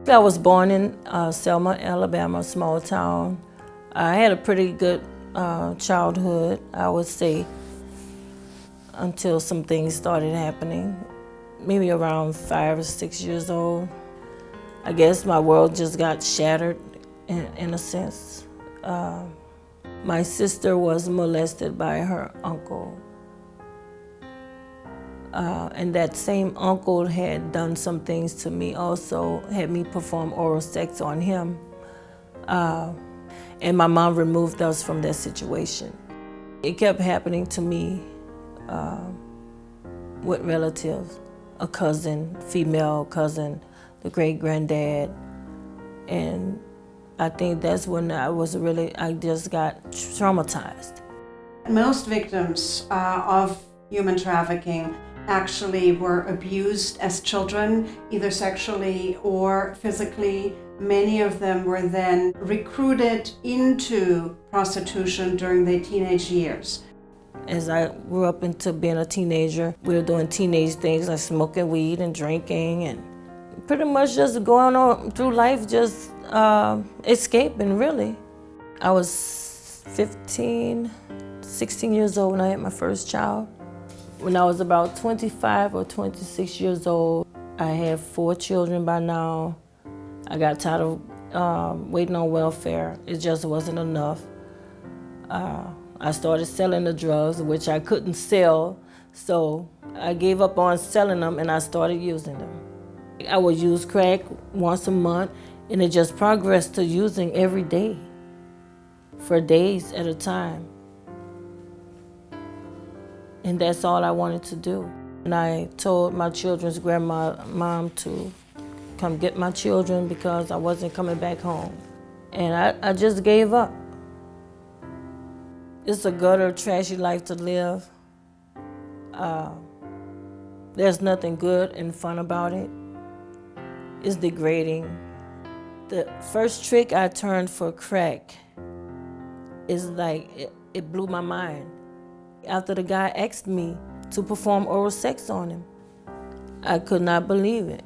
I was born in Selma, Alabama, a small town. I had a pretty good childhood, I would say, until some things started happening. Maybe around 5 or 6 years old. I guess my world just got shattered in a sense. My sister was molested by her uncle. And that same uncle had done some things to me also, had me perform oral sex on him. And my mom removed us from that situation. It kept happening to me with relatives, a cousin, female cousin, the great-granddad. And I think that's when I just got traumatized. Most victims of human trafficking actually were abused as children, either sexually or physically. Many of them were then recruited into prostitution during their teenage years. As I grew up into being a teenager, we were doing teenage things like smoking weed and drinking and pretty much just going on through life, just escaping, really. I was 15, 16 years old when I had my first child. When I was about 25 or 26 years old, I had 4 children by now. I got tired of waiting on welfare. It just wasn't enough. I started selling the drugs, which I couldn't sell, so I gave up on selling them and I started using them. I would use crack once a month, and it just progressed to using every day, for days at a time. And that's all I wanted to do. And I told my children's mom to come get my children because I wasn't coming back home. And I just gave up. It's a gutter, trashy life to live. There's nothing good and fun about it. It's degrading. The first trick I turned for crack is like, it blew my mind. After the guy asked me to perform oral sex on him, I could not believe it.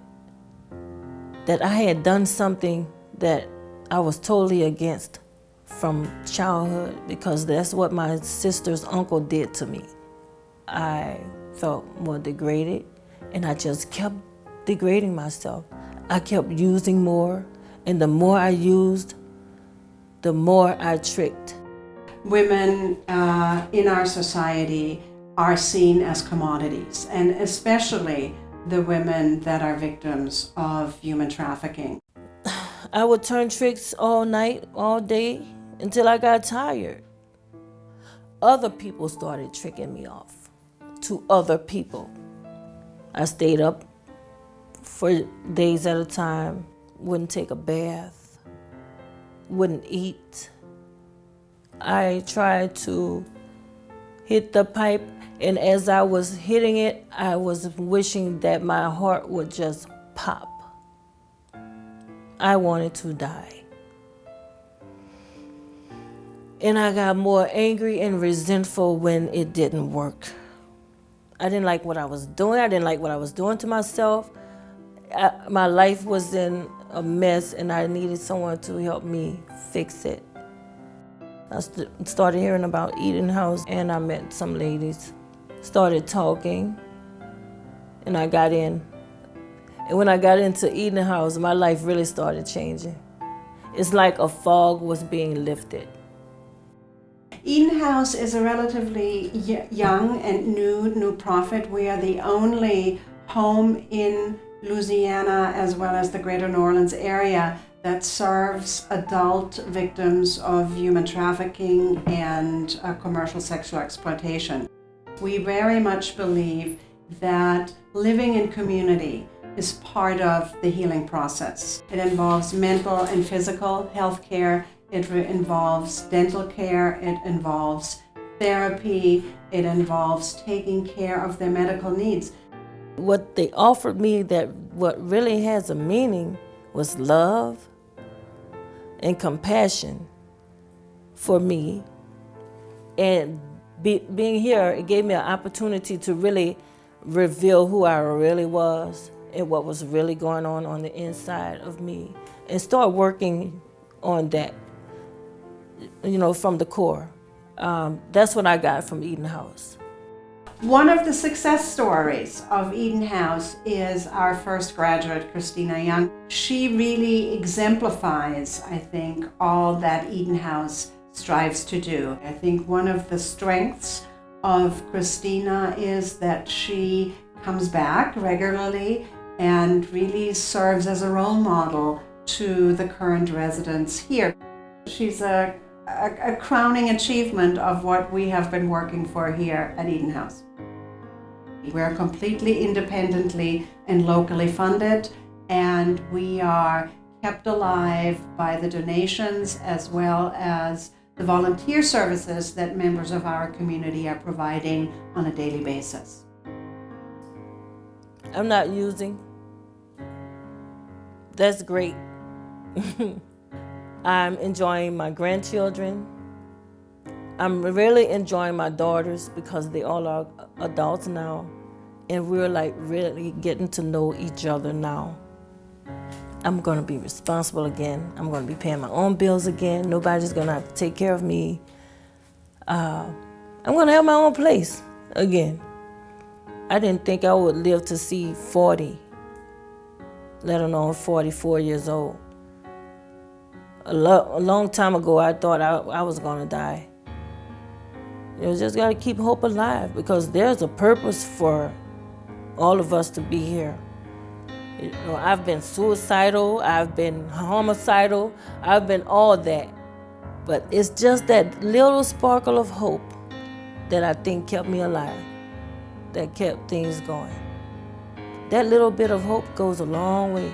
That I had done something that I was totally against from childhood, because that's what my sister's uncle did to me. I felt more degraded, and I just kept degrading myself. I kept using more, and the more I used, the more I tricked. Women in our society are seen as commodities, and especially the women that are victims of human trafficking. I would turn tricks all night, all day, until I got tired. Other people started tricking me off to other people. I stayed up for days at a time, wouldn't take a bath, wouldn't eat. I tried to hit the pipe, and as I was hitting it, I was wishing that my heart would just pop. I wanted to die. And I got more angry and resentful when it didn't work. I didn't like what I was doing. I didn't like what I was doing to myself. My life was in a mess, and I needed someone to help me fix it. I started hearing about Eden House, and I met some ladies. Started talking, and I got in. And when I got into Eden House, my life really started changing. It's like a fog was being lifted. Eden House is a relatively young and new profit. We are the only home in Louisiana, as well as the greater New Orleans area, that serves adult victims of human trafficking and commercial sexual exploitation. We very much believe that living in community is part of the healing process. It involves mental and physical health care. It involves dental care. It involves therapy. It involves taking care of their medical needs. What they offered me, that what really has a meaning, was love and compassion for me. And being here, it gave me an opportunity to really reveal who I really was at what was really going on the inside of me and start working on that, from the core. That's what I got from Eden House. One of the success stories of Eden House is our first graduate, Christina Young. She really exemplifies, I think, all that Eden House strives to do. I think one of the strengths of Christina is that she comes back regularly and really serves as a role model to the current residents here. She's a crowning achievement of what we have been working for here at Eden House. We're completely independently and locally funded, and we are kept alive by the donations as well as the volunteer services that members of our community are providing on a daily basis. I'm not using. That's great. I'm enjoying my grandchildren. I'm really enjoying my daughters because they all are adults now, and we're really getting to know each other now. I'm going to be responsible again. I'm going to be paying my own bills again. Nobody's going to have to take care of me. I'm going to have my own place again. I didn't think I would live to see 40, let alone 44 years old. A long time ago, I thought I was going to die. Just got to keep hope alive because there's a purpose for all of us to be here. I've been suicidal, I've been homicidal, I've been all that. But it's just that little sparkle of hope that I think kept me alive, that kept things going. That little bit of hope goes a long way.